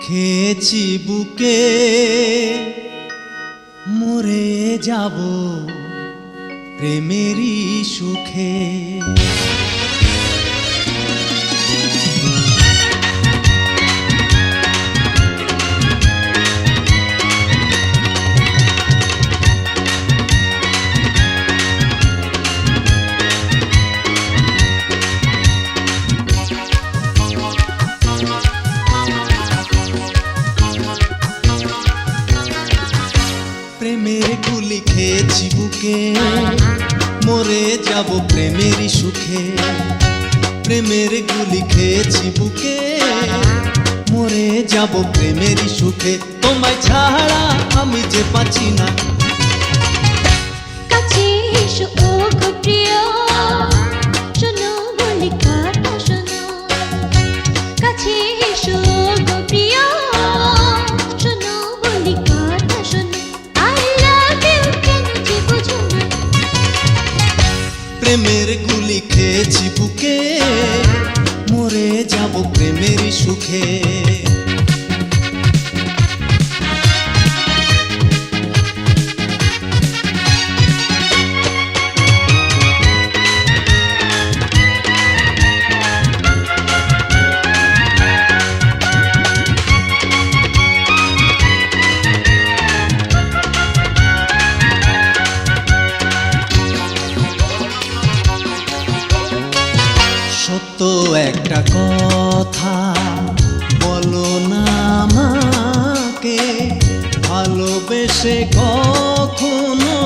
খেয়েছি বুকে মরে যাব প্রেমেরই সুখে। প্রেমের গুলি খেয়েছি বুকে মরে যাব প্রেমেরই সুখে। প্রেমের গুলি খেয়েছি বুকে মরে যাব প্রেমেরই সুখে। তোমায় ছাড়া আমি যে বাঁচি না। কাছে এসো ও গো প্রিয়, শোনো বলি কথা শোনো। কাছে এসো ও গো প্রিয়, শোনো বলি কথা শোনো। I love you কেন যে বুঝো না। প্রেমের গুলি খেয়েছি বুকে মরে যাব প্রেমেরই সুখে। সত্য একটা কথা বলো না আমাকে, ভালোবেসে কখনো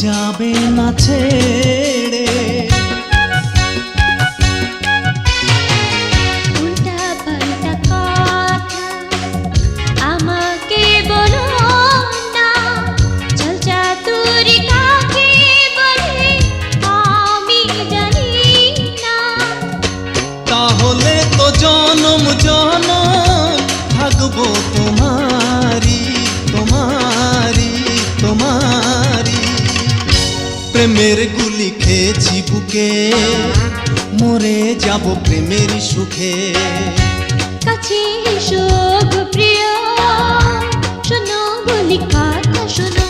যাবে না ছেড়ে। উল্টা পাল্টা কথা আমাকে বলো না, চল চাতুরি কাকে বলে আমি জানি না। তাহলে তো জনম জনম থাকবো তোমারি তোমারি তোমারি। প্রেমের গুলি খেয়েছি বুকে মরে যাব প্রেমেরই সুখে। কাছে এসো গো প্রিয়, শোনো বলি কথা শোনো।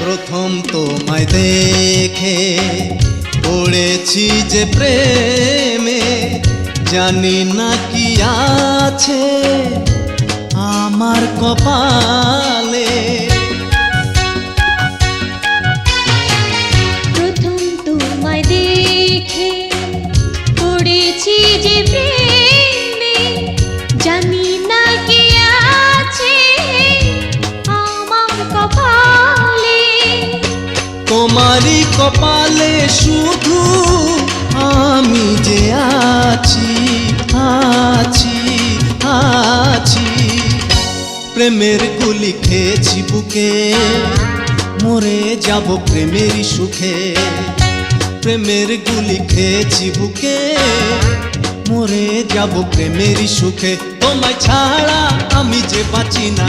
প্রথম তোমায় দেখে পড়েছি যে প্রেমে, জানি না কি আছে আমার কপালে। প্রথম তোমায় দেখে পড়েছি যে প্রেমে, জানি না কি আছে আমার কপালে। তোমারই কপালে শুধু আমি যে আছি আছি আছি। প্রেমের গুলি খেয়েছি বুকে মরে যাব প্রেমেরই সুখে। প্রেমের গুলি খেয়েছি বুকে মরে যাব প্রেমেরই সুখে। তোমায় ছাড়া আমি যে বাঁচি না।